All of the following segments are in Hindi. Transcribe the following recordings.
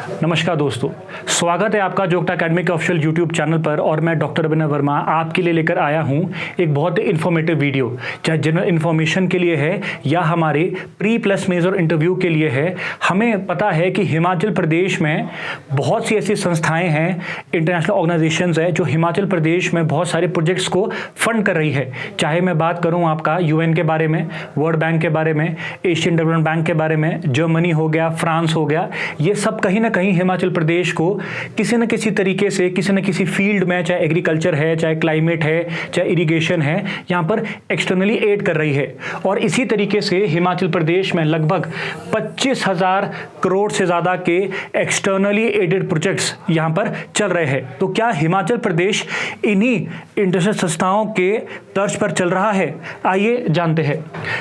नमस्कार दोस्तों, स्वागत है आपका जोगटा अकेडमी के ऑफिशियल यूट्यूब चैनल पर। और मैं डॉक्टर अभिनव वर्मा आपके लिए लेकर आया हूं एक बहुत ही इन्फॉर्मेटिव वीडियो, चाहे जनरल इन्फॉर्मेशन के लिए है या हमारे प्री प्लस मेजर इंटरव्यू के लिए है। हमें पता है कि हिमाचल प्रदेश में बहुत सी ऐसी संस्थाएं हैं, इंटरनेशनल ऑर्गेनाइजेशंस है जो हिमाचल प्रदेश में बहुत सारे प्रोजेक्ट्स को फंड कर रही है। चाहे मैं बात करूँ आपका यूएन के बारे में, वर्ल्ड बैंक के बारे में, एशियन डेवलपमेंट बैंक के बारे में, जर्मनी हो गया, फ्रांस हो गया, ये सब कहीं ना कहीं हिमाचल प्रदेश को किसी न किसी तरीके से किसी न किसी फील्ड में, चाहे एग्रीकल्चर है, चाहे क्लाइमेट है, चाहे इरिगेशन है, यहाँ पर एक्सटर्नली एड कर रही है। और इसी तरीके से हिमाचल प्रदेश में लगभग 25,000 करोड़ से ज़्यादा के एक्सटर्नली एडेड प्रोजेक्ट्स यहाँ पर चल रहे हैं। तो क्या हिमाचल प्रदेश इन्हीं इंटरनेशनल संस्थाओं के तर्ज पर चल रहा है? आइए जानते हैं।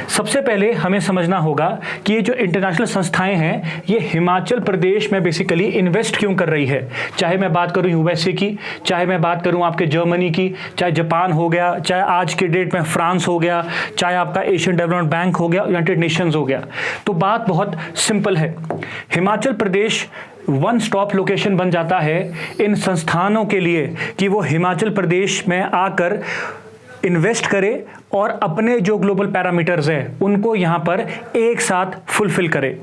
सबसे पहले हमें समझना होगा कि ये जो इंटरनेशनल संस्थाएं हैं ये हिमाचल प्रदेश में बेसिकली इन्वेस्ट क्यों कर रही है। चाहे मैं बात करूं यूएसए की, चाहे मैं बात करूं आपके जर्मनी की, चाहे जापान हो गया, चाहे आज के डेट में फ्रांस हो गया, चाहे आपका एशियन डेवलपमेंट बैंक हो गया, यूनाइटेड नेशंस हो गया। तो बात बहुत सिंपल है, Himachal Pradesh one stop location बन जाता है इन संस्थानों के लिए कि वो हिमाचल प्रदेश में आकर इन्वेस्ट करे और अपने जो ग्लोबल पैरामीटर्स हैं उनको यहाँ पर एक साथ फुलफिल करे।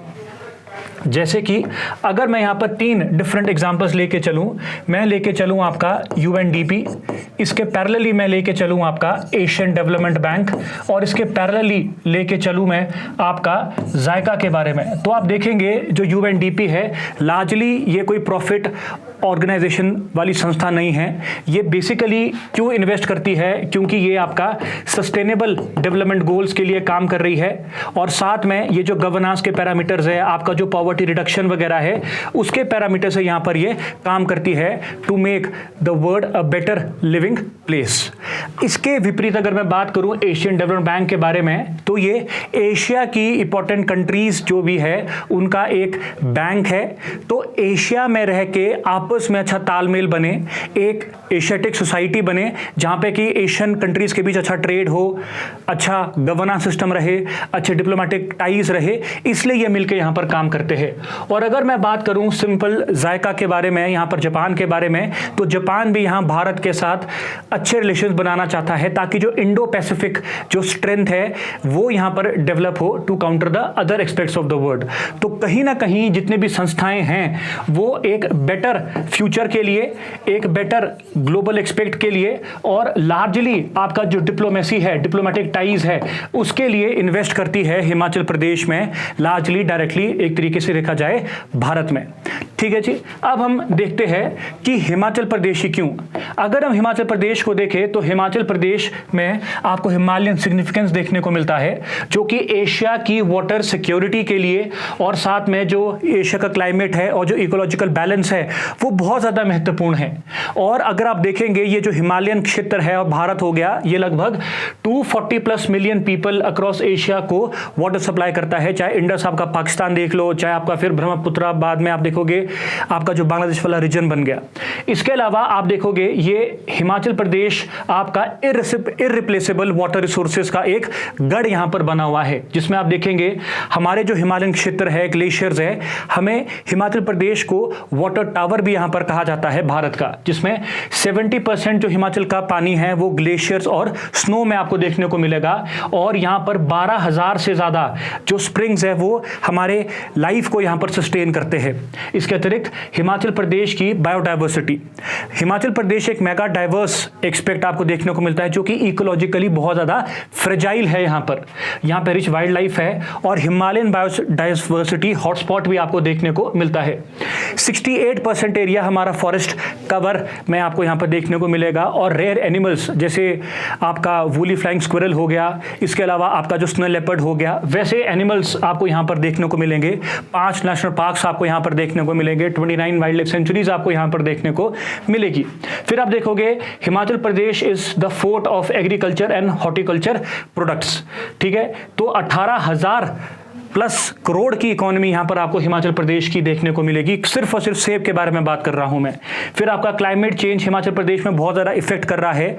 जैसे कि अगर मैं यहाँ पर 3 डिफरेंट एग्जांपल्स लेके चलूँ, मैं लेके चलूँ आपका यूएनडीपी, इसके पैरेलली मैं लेके चलूँ आपका एशियन डेवलपमेंट बैंक, और इसके पैरेलली लेके चलूँ मैं आपका जायका के बारे में। तो आप देखेंगे जो यूएनडीपी है लार्जली ये कोई प्रॉफिट ऑर्गेनाइजेशन वाली संस्था नहीं है। ये बेसिकली क्यों इन्वेस्ट करती है? क्योंकि ये आपका सस्टेनेबल डेवलपमेंट गोल्स के लिए काम कर रही है, और साथ में ये जो गवर्नेंस के पैरामीटर्स है, आपका जो पॉवर्टी रिडक्शन वगैरह है, उसके पैरामीटर से यहाँ पर ये काम करती है to make the world a better living place. इसके विपरीत अगर मैं बात करूँ एशियन डेवलपमेंट बैंक के बारे में, तो ये एशिया की इंपॉर्टेंट कंट्रीज जो भी है उनका एक बैंक है। तो एशिया में रह के आपस में अच्छा तालमेल बने, एक एशियाटिक सोसाइटी बने जहाँ पे कि एशियन कंट्रीज के बीच अच्छा ट्रेड हो, अच्छा गवर्नेंस सिस्टम रहे, अच्छे डिप्लोमेटिक टाइज रहे, इसलिए ये मिलकर यहाँ पर काम करते हैं। और अगर मैं बात करूँ सिंपल जायका के बारे में, यहाँ पर जापान के बारे में, तो जापान भी यहाँ भारत के साथ अच्छे रिलेशंस बनाना चाहता है ताकि जो इंडो पैसिफिक जो स्ट्रेंथ है वो यहाँ पर डेवलप हो to counter the other aspects of the world. तो कहीं ना कहीं जितने भी संस्थाएं हैं वो एक बेटर फ्यूचर के लिए, एक बेटर ग्लोबल एक्सपेक्ट के लिए, और लार्जली आपका जो डिप्लोमेसी है, डिप्लोमेटिक टाइज है, उसके लिए इन्वेस्ट करती है हिमाचल प्रदेश में, लार्जली डायरेक्टली एक तरीके से देखा जाए भारत में। ठीक है जी। अब हम देखते हैं कि हिमाचल प्रदेश ही क्यों। अगर हम हिमाचल प्रदेश को देखें तो हिमाचल प्रदेश में आपको हिमालयन सिग्निफिकेंस देखने को मिलता है जो कि एशिया की वाटर सिक्योरिटी के लिए, और साथ में जो एशिया का क्लाइमेट है और जो इकोलॉजिकल बैलेंस है वो बहुत ज़्यादा महत्वपूर्ण है। और अगर आप देखेंगे ये जो हिमालयन क्षेत्र है और भारत हो गया, ये लगभग 240+ मिलियन पीपल अक्रॉस एशिया को वाटर सप्लाई करता है। चाहे इंडस आपका पाकिस्तान देख लो, चाहे आपका फिर ब्रह्मपुत्र, बाद में आप देखोगे आपका जो बांग्लादेश वाला रीजन बन गया। इसके अलावा आप देखोगे ये हिमाचल प्रदेश आपका इररिप्लेसेबल वाटर रिसोर्सेज का एक गढ़ यहां पर बना हुआ है, जिसमें आप देखेंगे हमारे जो हिमालयन क्षेत्र है, ग्लेशियर्स है, हमें हिमाचल प्रदेश को वाटर टावर भी यहां पर कहा जाता है भारत का, जिसमें 70% जो हिमाचल का पानी है वो ग्लेशियर्स और स्नो में आपको देखने को मिलेगा। और यहां पर 12,000 से ज्यादा जो स्प्रिंग्स है वो हमारे लाइफ को यहां पर सस्टेन करते हैं। इसके अतिरिक्त हिमाचल प्रदेश की बायोडाइवर्सिटी, हिमाचल प्रदेश एक मेगा डाइवर्स एक्सपेक्ट आपको देखने को मिलता है जो कि इकोलॉजिकली बहुत ज्यादा फ्रेजाइल है। यहाँ पर रिच वाइल्ड लाइफ है और हिमालयन बायोडाइवर्सिटी हॉटस्पॉट भी आपको देखने को मिलता है। 68% एरिया हमारा फॉरेस्ट कवर में आपको यहाँ पर देखने को मिलेगा, और रेयर एनिमल्स जैसे आपका वूली फ्लाइंग स्क्विरल हो गया, इसके अलावा आपका जो स्नो लेपर्ड हो गया, वैसे एनिमल्स आपको यहाँ पर देखने को मिलेंगे। 5 नेशनल पार्क्स आपको यहाँ पर देखने को मिलेंगे, 29 वाइल्ड लाइफ सेंचुरीज आपको यहाँ पर देखने को मिलेगी। फिर आप देखोगे Himachal Pradesh is the fort of agriculture and horticulture products. ठीक है, तो 18,000 प्लस करोड़ की इकोनॉमी यहाँ पर आपको हिमाचल प्रदेश की देखने को मिलेगी, सिर्फ और सिर्फ सेब के बारे में बात कर रहा हूँ मैं। फिर आपका क्लाइमेट चेंज हिमाचल प्रदेश में बहुत ज़्यादा इफेक्ट कर रहा है,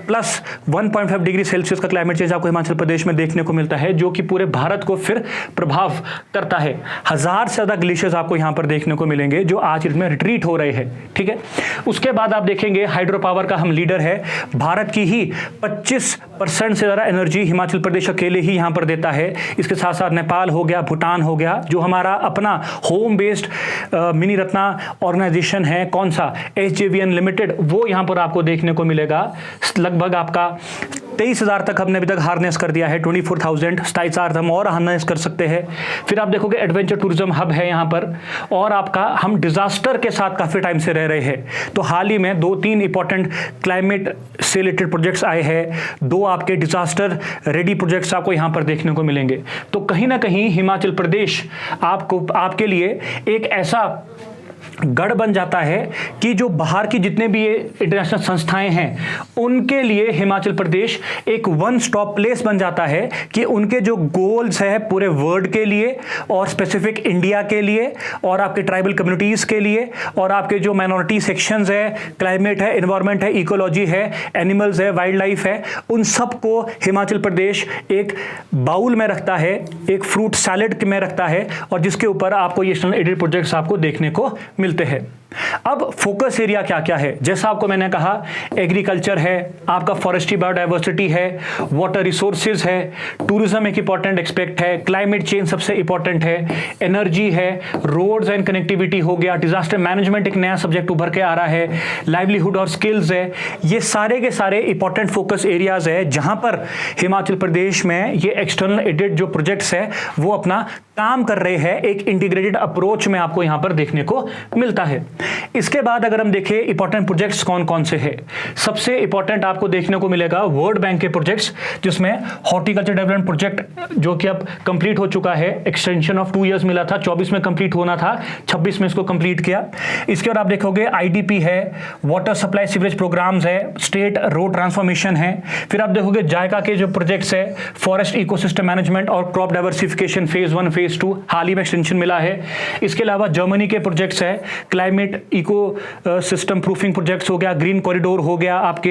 प्लस 1.5 डिग्री सेल्सियस का क्लाइमेट चेंज आपको हिमाचल प्रदेश में देखने को मिलता है, जो कि पूरे भारत को फिर प्रभाव करता है। 1000 से ज़्यादा ग्लेशियर्स आपको यहाँ पर देखने को मिलेंगे जो आज इसमें रिट्रीट हो रहे हैं, ठीक है। उसके बाद आप देखेंगे हाइड्रो पावर का हम लीडर है, भारत की ही 25% से ज़्यादा एनर्जी हिमाचल प्रदेश अकेले ही यहाँ पर देता है। इसके साथ साथ नेपाल हो गया, भूटान हो गया, जो हमारा अपना home based mini Ratna organisation है, कौन सा, SJVN लिमिटेड, वो यहाँ पर आपको देखने को मिलेगा। लगभग आपका 23,000 तक हमने अभी तक हार्नेस कर दिया है, 24,000 27,000 हम और हार्नेस कर सकते हैं। फिर आप देखोगे एडवेंचर टूरिज्म हब है यहाँ पर, और आपका हम डिजास्टर के साथ काफ़ी टाइम से रह रहे हैं, तो हाल ही में 2-3 इंपॉर्टेंट क्लाइमेट से रिलेटेड प्रोजेक्ट्स आए हैं, 2 आपके डिजास्टर रेडी प्रोजेक्ट्स आपको यहाँ पर देखने को मिलेंगे। तो कहीं ना कहीं हिमाचल प्रदेश आपको आपके लिए एक ऐसा गढ़ बन जाता है कि जो बाहर की जितने भी ये इंटरनेशनल संस्थाएं हैं उनके लिए हिमाचल प्रदेश एक वन स्टॉप प्लेस बन जाता है कि उनके जो गोल्स है पूरे वर्ल्ड के लिए और स्पेसिफिक इंडिया के लिए और आपके ट्राइबल कम्युनिटीज़ के लिए और आपके जो माइनॉरिटी सेक्शंस है, क्लाइमेट है, एनवायरनमेंट है, इकोलॉजी है, एनिमल्स है, वाइल्ड लाइफ है, उन सब को हिमाचल प्रदेश एक बाउल में रखता है, एक फ्रूट सैलेड में रखता है, और जिसके ऊपर आपको ये एडेड प्रोजेक्ट्स आपको देखने को मिलते हैं। अब फोकस एरिया क्या क्या है, जैसा आपको मैंने कहा, एग्रीकल्चर है, आपका फॉरेस्ट्री बायोडाइवर्सिटी है, वाटर रिसोर्सेज है, टूरिज्म एक इंपॉर्टेंट एस्पेक्ट है, क्लाइमेट चेंज सबसे इंपॉर्टेंट है, एनर्जी है, रोड्स एंड कनेक्टिविटी हो गया, डिजास्टर मैनेजमेंट एक नया सब्जेक्ट उभर के आ रहा है, लाइवलीहुड और स्किल्स है। ये सारे के सारे इंपॉर्टेंट फोकस एरियाज है जहां पर हिमाचल प्रदेश में ये एक्सटर्नल एडेड जो प्रोजेक्ट्स है वो अपना काम कर रहे हैं, एक इंटीग्रेटेड अप्रोच में आपको यहां पर देखने को मिलता है। इसके बाद अगर हम देखें इंपॉर्टेंट प्रोजेक्ट्स कौन कौन से हैं, सबसे इंपॉर्टेंट आपको देखने को मिलेगा वर्ल्ड बैंक के प्रोजेक्ट्स, जिसमें हॉर्टिकल्चर डेवलपमेंट प्रोजेक्ट जो कि अब कंप्लीट हो चुका है, एक्सटेंशन ऑफ 2 इयर्स मिला था, 24 में कंप्लीट होना था, 26 में इसको कंप्लीट किया। इसके बाद आप देखोगे IDP है, वाटर सप्लाई सीवरेज प्रोग्राम्स है, स्टेट रोड ट्रांसफॉर्मेशन है। फिर आप देखोगे जायका के जो प्रोजेक्ट्स है, फॉरेस्ट इकोसिस्टम मैनेजमेंट और क्रॉप डाइवर्सिफिकेशन फेज 1 फेज 2 हाल ही में एक्सटेंशन मिला है। इसके अलावा जर्मनी के प्रोजेक्ट्स है, climate ecosystem proofing projects हो गया, ग्रीन कॉरिडोर हो गया, आपके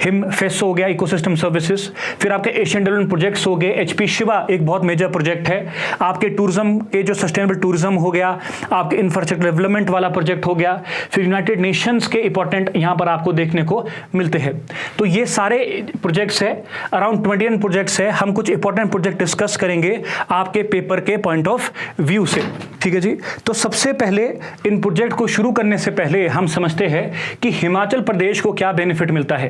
हिमफेस्ट हो गया, इकोसिस्टम सर्विसेज। फिर आपके एशियन डेवलपमेंट प्रोजेक्ट्स हो गए, HP शिवा एक बहुत मेजर प्रोजेक्ट है, आपके टूरिज्म के जो सस्टेनेबल टूरिज्म हो गया, आपके इंफ्रास्ट्रक्चर डेवलपमेंट वाला प्रोजेक्ट हो गया। फिर यूनाइटेड नेशंस के इंपॉर्टेंट यहां पर आपको देखने को मिलते हैं। तो ये सारे प्रोजेक्ट्स है, अराउंड 21 प्रोजेक्ट्स है। हम कुछ इंपॉर्टेंट प्रोजेक्ट डिस्कस करेंगे आपके पेपर के पॉइंट ऑफ व्यू से, ठीक है जी। तो सबसे पहले इन प्रोजेक्ट को शुरू करने से पहले हम समझते हैं कि हिमाचल प्रदेश को क्या बेनिफिट मिलता है।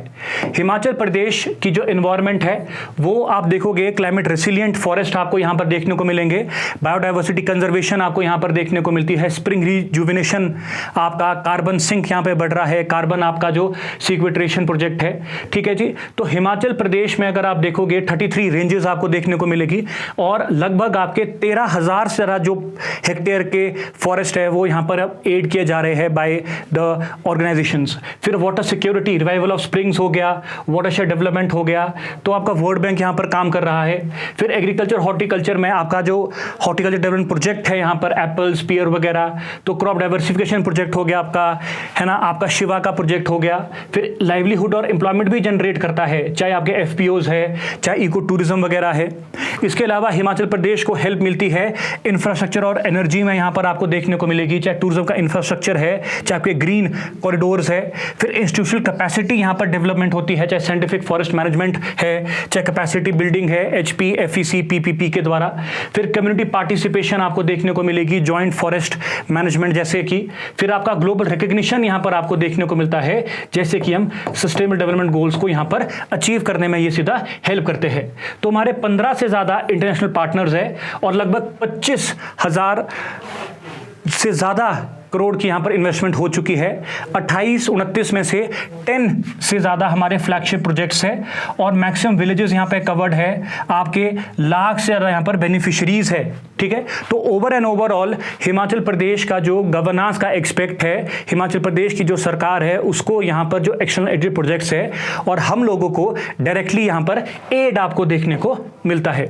हिमाचल प्रदेश की जो एनवायरनमेंट है वो आप देखोगे क्लाइमेट रेसिलिएंट फॉरेस्ट आपको यहां पर देखने को मिलेंगे, बायोडाइवर्सिटी कंजर्वेशन आपको यहां पर देखने को मिलती है, स्प्रिंग रिजुविनेशन, आपका कार्बन सिंक यहां पे बढ़ रहा है, कार्बन आपका जो सीक्वेस्ट्रेशन प्रोजेक्ट है, ठीक है जी। तो हिमाचल प्रदेश में अगर आप देखोगे 33 रेंजेस आपको देखने को मिलेगी और लगभग आपके 13,000 से ज्यादा जो हेक्टेयर के फॉरेस्ट है वो यहां पर एड किए जा रहे हैं बाय द ऑर्गेनाइजेशंस। फिर water security, revival of springs हो गया, वाटरशेड डेवलपमेंट हो गया, तो आपका वर्ल्ड बैंक यहां पर काम कर रहा है। फिर एग्रीकल्चर हॉर्टिकल्चर में आपका जो हॉर्टिकल्चर डेवलपमेंट प्रोजेक्ट है यहां पर एप्पल्स, पियर वगैरह, तो क्रॉप डाइवर्सिफिकेशन प्रोजेक्ट हो गया आपका, है ना, आपका शिवा का प्रोजेक्ट हो गया। फिर लाइवलीहुड और एम्प्लॉयमेंट भी जनरेट करता है, चाहे आपके FPOs है, चाहे इको टूरिज्म वगैरह है। इसके अलावा हिमाचल प्रदेश को हेल्प मिलती है इंफ्रास्ट्रक्चर और एनर्जी में, यहां पर आपको देखने को मिलेगी, चाहे टूरिज्म का इंफ्रास्ट्रक्चर है, चाहे आपके ग्रीन कॉरिडोर्स है। फिर इंस्टीट्यूशनल कैपेसिटी यहां पर डेवलपमेंट होती है, चाहे साइंटिफिक फॉरेस्ट मैनेजमेंट है, चाहे कैपेसिटी बिल्डिंग है HP, FEC, PPP के द्वारा। फिर कम्युनिटी पार्टिसिपेशन आपको देखने को मिलेगी, जॉइंट फॉरेस्ट मैनेजमेंट जैसे कि। फिर आपका ग्लोबल रिकग्निशन यहां पर आपको देखने को मिलता है, जैसे कि हम सस्टेनेबल डेवलपमेंट गोल्स को यहां पर अचीव करने में ये सीधा हेल्प करते हैं। तो हमारे 15 से ज्यादा इंटरनेशनल पार्टनर्स है और लगभग 25,000 से ज्यादा करोड़ की यहां पर इन्वेस्टमेंट हो चुकी है। 28-29 में से 10 से ज्यादा हमारे फ्लैगशिप प्रोजेक्ट्स हैं और मैक्सिमम विलेजेस यहां पे कवर्ड है, आपके लाख से ज्यादा यहां पर बेनिफिशियरीज है ठीक है। तो over and overall Himachal Pradesh का जो गवर्नेंस का एक्सपेक्ट है, हिमाचल प्रदेश की जो सरकार है उसको यहाँ पर जो एक्सटर्नल एडेड प्रोजेक्ट्स है और हम लोगों को डायरेक्टली यहाँ पर एड आपको देखने को मिलता है।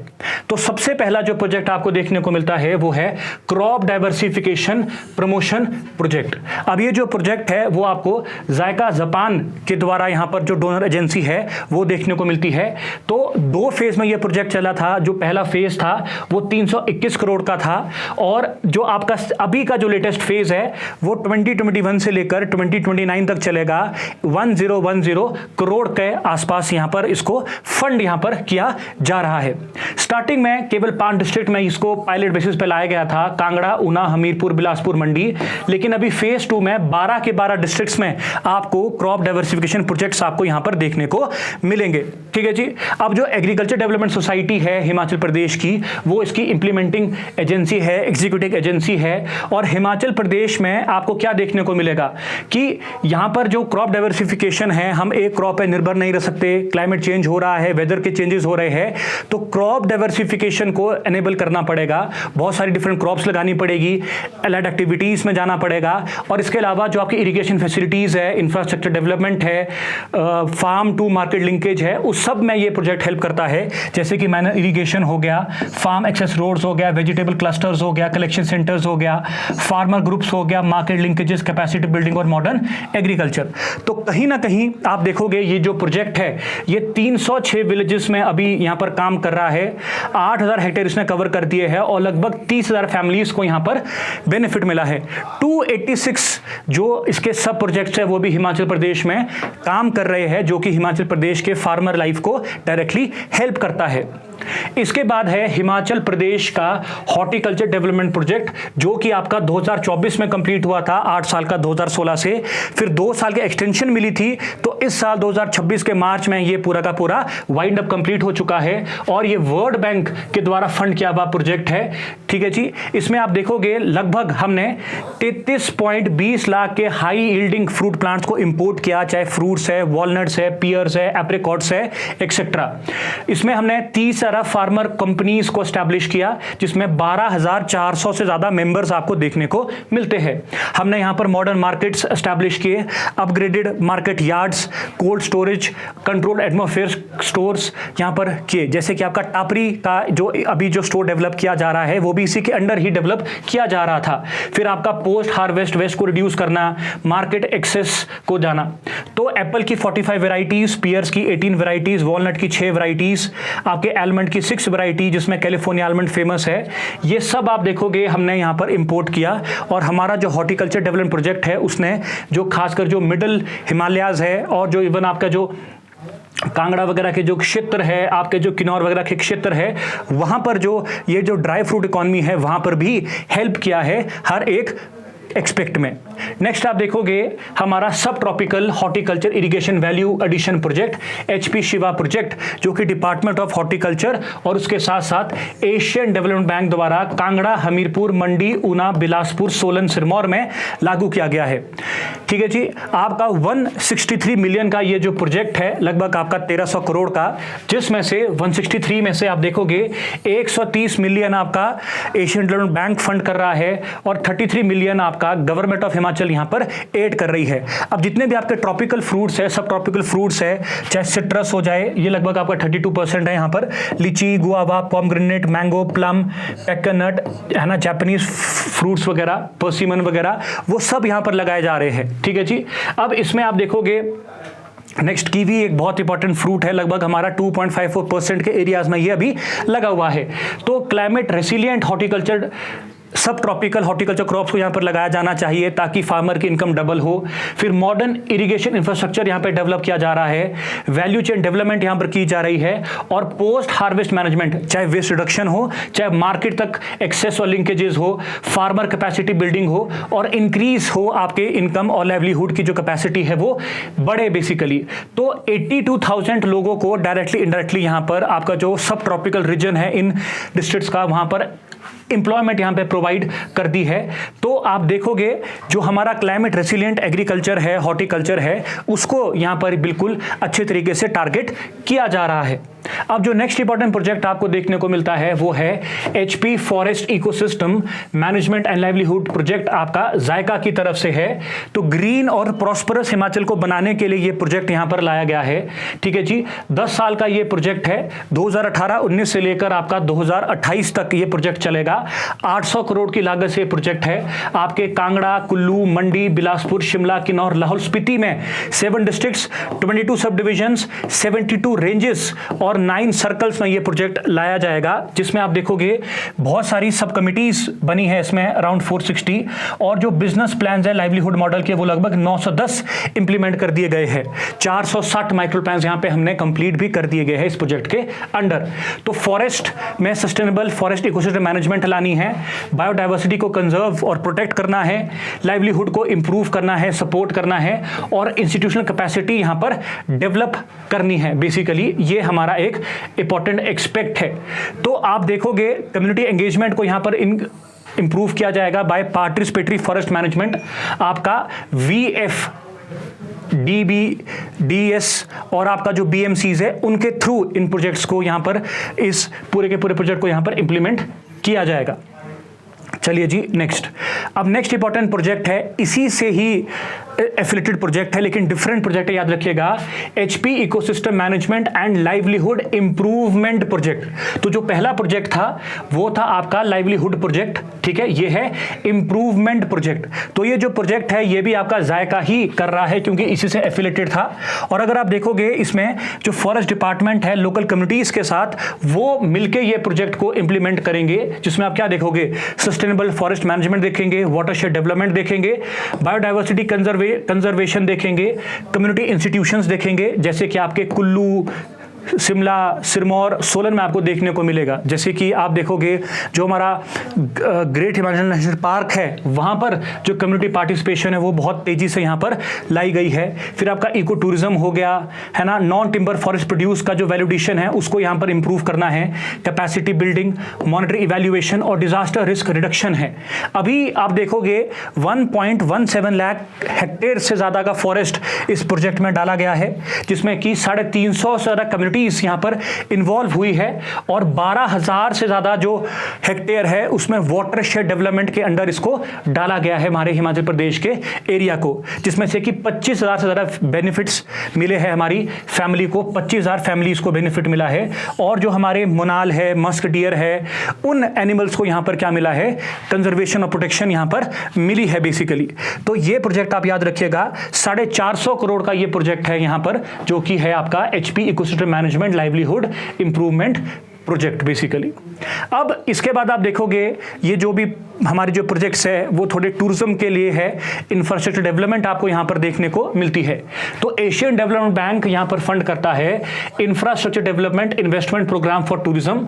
तो सबसे पहला जो प्रोजेक्ट आपको देखने को मिलता है वो है क्रॉप डाइवर्सिफिकेशन प्रमोशन प्रोजेक्ट। अब ये जो प्रोजेक्ट है वो आपको जायका जापान के द्वारा यहाँ पर जो डोनर एजेंसी है वो देखने को मिलती है। तो 2 फेज में ये प्रोजेक्ट चला था। जो पहला फेज था वो 321 करोड़ का था और जो आपका अभी का जो लेटेस्ट फेज है वो 2021 से लेकर 2029 तक चलेगा। 1010 करोड़ के आसपास यहाँ पर इसको फंड यहाँ पर किया जा रहा है। स्टार्टिंग में केवल 5 डिस्ट्रिक्ट में इसको पायलट बेसिस पे लाया गया था, कांगड़ा, ऊना, हमीरपुर, बिलासपुर, मंडी। लेकिन अभी फेज 2 में 12 के 12 डिस्ट्रिक्ट्स में आपको क्रॉप डाइवर्सिफिकेशन प्रोजेक्ट्स आपको यहाँ पर देखने को मिलेंगे। ठीक है जी। अब जो एग्रीकल्चर डेवलपमेंट सोसाइटी है हिमाचल प्रदेश की, वो इसकी इंप्लीमेंटिंग एजेंसी है, एग्जीक्यूटिव एजेंसी है। और हिमाचल प्रदेश में आपको क्या देखने को मिलेगा कि यहाँ पर जो क्रॉप डाइवर्सिफिकेशन है, हम एक क्रॉप पे निर्भर नहीं रह सकते, क्लाइमेट चेंज हो रहा है, वेदर के चेंजेस हो रहे हैं, तो क्रॉप डाइवर्सिफिकेशन को एनेबल करना पड़ेगा। बहुत सारी डिफरेंट क्रॉप्स लगानी पड़ेगी, एलाइड एक्टिविटीज में जाना पड़ेगा। और इसके अलावा जो आपकी इरिगेशन फैसिलिटीज है, इंफ्रास्ट्रक्चर डेवलपमेंट है, फार्म टू मार्केट लिंकेज है, उस सब में ये प्रोजेक्ट हेल्प करता है। जैसे कि मैंने इरिगेशन हो गया, फार्म एक्सेस रोड्स हो गया, वेजिटेबल क्लस्टर्स हो गया, कलेक्शन सेंटर्स हो गया, फार्मर ग्रुप्स हो गया, मार्केट लिंकेजेस, कैपेसिटी बिल्डिंग और मॉडर्न एग्रीकल्चर। तो कहीं ना कहीं आप देखोगे ये जो प्रोजेक्ट है ये 306 विलेजेस में अभी यहाँ पर काम कर रहा है। 8000 हेक्टेयर इसने कवर कर दिए हैं और लगभग 30,000 फैमिलीज को यहाँ पर बेनिफिट मिला है। 286 जो इसके सब प्रोजेक्ट्स है वो भी हिमाचल प्रदेश में काम कर रहे हैं, जो कि हिमाचल प्रदेश के फार्मर लाइफ को डायरेक्टली हेल्प करता है। इसके बाद है हिमाचल प्रदेश का हॉर्टिकल्चर डेवलपमेंट प्रोजेक्ट, जो कि आपका 2024 में कंप्लीट हुआ था, 8 साल का 2016 से, फिर 2 साल की एक्सटेंशन मिली थी। तो इस साल 2026 के मार्च में ये पूरा का पूरा वाइंड अप कंप्लीट हो चुका है और ये वर्ल्ड बैंक के द्वारा फंड किया हुआ प्रोजेक्ट है। ठीक है जी। इसमें आप देखोगे लगभग हमने 33.20 लाख के हाई यील्डिंग फ्रूट प्लांट्स को इंपोर्ट किया, चाहे फ्रूट्स है, वॉलनट्स है, पियर्स है, एप्रिकॉट्स है, एक्सेट्रा। इसमें हमने 30 फार्मर कंपनीज को एस्टैब्लिश किया, जिसमें 12,400 से ज्यादा मेंबर्स आपको देखने को मिलते हैं। हमने यहां पर मॉडर्न मार्केट्स एस्टैब्लिश किए, upgraded market yards, cold storage, controlled atmosphere stores यहां पर किए। जैसे कि आपका टापरी का जो अभी जो स्टोर डेवलप किया जा रहा है वो भी इसी के अंडर ही डेवलप किया जा रहा था। फिर आपका पोस्ट हार्वेस्ट वेस्ट को रिड्यूस करना, मार्केट एक्सेस को जाना। तो एप्पल की 45 वेराइटीज, पियर्स की 18 वेराइटीज, वॉलनट की 6 वेराइटीज, आपके आलमंड की 6 वैरायटी जिसमें कैलिफोर्निया आलमंड फेमस है, ये सब आप देखोगे हमने यहां पर इंपोर्ट किया। और हमारा जो हॉर्टिकल्चर डेवलपमेंट प्रोजेक्ट है उसने जो खासकर जो मिडिल हिमालयाज है और जो इवन आपका जो कांगड़ा वगैरह के जो क्षेत्र है, आपके जो किन्नौर वगैरह के क्षेत्र है, वहां पर जो ये जो ड्राई फ्रूट इकोनॉमी है वहां पर भी हेल्प किया है हर एक एक्सपेक्ट में। नेक्स्ट आप देखोगे हमारा सब tropical horticulture irrigation value addition project, HP Shiva project, जो कि डिपार्टमेंट ऑफ हॉर्टिकल्चर और उसके साथ साथ एशियन डेवलपमेंट बैंक द्वारा कांगड़ा, हमीरपुर, मंडी, ऊना, बिलासपुर, सोलन, सिरमौर में लागू किया गया है। ठीक है जी। आपका 163 मिलियन का ये जो प्रोजेक्ट है, लगभग आपका 1300 करोड़ का, जिसमें से 163 में से आप देखोगे 130 मिलियन आपका एशियन डेवलपमेंट बैंक फंड कर रहा है और 33 मिलियन आपका गवर्नमेंट ऑफ हिमाचल यहां पर एड कर रही है। अब जितने भी आपके ट्रॉपिकल फ्रूट्स है, सब ट्रॉपिकल फ्रूट्स है, चाहे सिट्रस हो जाए, ये लगभग आपका 32% है यहां पर। लीची, गुआवा, पोमग्रेनेट, मैंगो, प्लम, पेकनट है ना, जापानीज फ्रूट्स वगैरह, पर्सिमन वगैरह, वो सब यहां पर लगाए जा रहे हैं। ठीक है जी। अब इसमें आप देखोगे नेक्स्ट कीवी एक बहुत इंपॉर्टेंट फ्रूट है, लगभग हमारा 2.54% के एरियाज में ये अभी लगा हुआ है। तो क्लाइमेट रेसिलिएंट हॉर्टिकल्चर, सब ट्रॉपिकल हॉर्टिकल्चर क्रॉप्स को यहाँ पर लगाया जाना चाहिए ताकि फार्मर की इनकम डबल हो। फिर मॉडर्न इरिगेशन इंफ्रास्ट्रक्चर यहाँ पर डेवलप किया जा रहा है, वैल्यू चेन डेवलपमेंट यहाँ पर की जा रही है और पोस्ट हार्वेस्ट मैनेजमेंट, चाहे वेस्ट रिडक्शन हो, चाहे मार्केट तक एक्सेस और लिंकेजेस हो, फार्मर कैपेसिटी बिल्डिंग हो और इंक्रीज हो, आपके इनकम और लाइवलीहुड की जो कैपेसिटी है वो बढ़े बेसिकली। तो 82,000 लोगों को डायरेक्टली इनडायरेक्टली यहाँ पर आपका जो सब ट्रॉपिकल रीजन है इन डिस्ट्रिक्ट्स का, वहाँ पर एम्प्लॉयमेंट यहाँ पे प्रोवाइड कर दी है। तो आप देखोगे जो हमारा क्लाइमेट रेसिलिएंट एग्रीकल्चर है, हॉर्टिकल्चर है, उसको यहाँ पर बिल्कुल अच्छे तरीके से टारगेट किया जा रहा है। अब जो नेक्स्ट इंपॉर्टेंट प्रोजेक्ट आपको देखने को मिलता है वो है HP forest ecosystem management and livelihood project, आपका जायका की तरफ से है। तो ग्रीन और प्रॉस्परस हिमाचल को बनाने के लिए ये प्रोजेक्ट यहां पर लाया गया है। ठीक है जी, 10 साल का ये प्रोजेक्ट है, 2018-19 से लेकर आपका 2028 तक ये प्रोजेक्ट चलेगा। 800 करोड़ की लागत से प्रोजेक्ट है। आपके कांगड़ा, कुल्लू, मंडी, बिलासपुर, शिमला, किन्नौर, लाहौल स्पीति में 7 डिस्ट्रिक्ट्स, 22 सब डिविजन्स, 72 रेंजेस और 9 सर्कल्स में ये प्रोजेक्ट लाया जाएगा, जिसमें आप देखोगे बहुत सारी सब कमिटीज बनी है इसमें, अराउंड 460, और जो बिजनेस प्लान्स है लाइवलीहुड मॉडल के वो लगभग 910 इंप्लीमेंट कर दिए गए हैं। 460 माइक्रो प्लान्स यहां पे हमने कंप्लीट भी कर दिए गए हैं इस प्रोजेक्ट के अंडर। तो फॉरेस्ट में सस्टेनेबल फॉरेस्ट इकोसिस्टम मैनेजमेंट लानी है, बायोडाइवर्सिटी को कंजर्व और प्रोटेक्ट करना है, लाइवलीहुड को इंप्रूव करना है, सपोर्ट करना है, और इंस्टीट्यूशनल कैपेसिटी यहां पर डेवलप करनी है। बेसिकली ये हमारा एक इंपॉर्टेंट एक्सपेक्ट है। तो आप देखोगे कम्युनिटी एंगेजमेंट को यहां पर इंप्रूव किया जाएगा बाय पार्टिसिपेटरी फॉरेस्ट मैनेजमेंट। आपका VF, DBDS और आपका जो BMCs है उनके थ्रू इन प्रोजेक्ट्स को यहां पर, इस पूरे के पूरे प्रोजेक्ट को यहां पर इंप्लीमेंट किया जाएगा। चलिए जी नेक्स्ट। अब नेक्स्ट इंपॉर्टेंट प्रोजेक्ट है, इसी से ही एफिलिएटेड प्रोजेक्ट है लेकिन डिफरेंट प्रोजेक्ट है, याद रखिएगा, HP ecosystem management and livelihood improvement project. तो जो पहला प्रोजेक्ट था वो था आपका लाइवलीहुड प्रोजेक्ट, ठीक है, ये है इंप्रूवमेंट प्रोजेक्ट। तो ये जो प्रोजेक्ट है ये भी आपका जायका ही कर रहा है क्योंकि इसी से एफिलिएटेड था। और अगर आप देखोगे इसमें जो फॉरेस्ट डिपार्टमेंट है लोकल कम्युनिटीज के साथ, वो मिलकर ये प्रोजेक्ट को इंप्लीमेंट करेंगे, जिसमें आप क्या देखोगे, सस्टेनेबल फॉरेस्ट मैनेजमेंट देखेंगे, वाटरशेड डेवलपमेंट देखेंगे, बायोडाइवर्सिटी कंजर्वेशन देखेंगे, कम्युनिटी इंस्टीट्यूशंस देखेंगे, जैसे कि आपके कुल्लू, शिमला, सिरमौर, सोलन में आपको देखने को मिलेगा। जैसे कि आप देखोगे जो हमारा ग्रेट हिमाचल नेशनल पार्क है वहाँ पर जो कम्युनिटी पार्टिसिपेशन है वो बहुत तेजी से यहाँ पर लाई गई है। फिर आपका इको टूरिज्म हो गया है ना, नॉन टिम्बर फॉरेस्ट प्रोड्यूस का जो वैल्यूडेशन है उसको यहाँ पर इंप्रूव करना है, कैपेसिटी बिल्डिंग, मॉनिटरी इवैल्यूएशन और डिजास्टर रिस्क रिडक्शन है। अभी आप देखोगे 1.17 लाख हेक्टेयर से ज़्यादा का फॉरेस्ट इस प्रोजेक्ट में डाला गया है, जिसमें कि 350 से ज़्यादा कम्युनिटी यहां पर इन्वॉल्व हुई है और 12,000 से ज्यादा जो हेक्टेयर है उसमें वाटरशेड डेवलपमेंट के अंडर इसको डाला गया है हमारे हिमाचल प्रदेश के एरिया को, जिसमें से कि 25,000 से ज्यादा बेनिफिट्स मिले हैं हमारी फैमिली को, 25,000 फैमिलीज को बेनिफिट मिला है। और जो हमारे मोनाल है, मस्क डियर है, उन एनिमल्स को यहां पर क्या मिला है, कंजर्वेशन और प्रोटेक्शन यहां पर मिली है बेसिकली। तो ये प्रोजेक्ट आप याद रखिएगा, 450 करोड़ का ये प्रोजेक्ट है यहां पर, जो कि है आपका HP ecosystem management livelihood improvement project basically. अब इसके बाद आप देखोगे ये जो भी हमारे जो प्रोजेक्ट्स है वो थोड़े टूरिज्म के लिए है, इंफ्रास्ट्रक्चर डेवलपमेंट आपको यहां पर देखने को मिलती है। तो एशियन डेवलपमेंट बैंक यहां पर फंड करता है infrastructure development investment programme for tourism,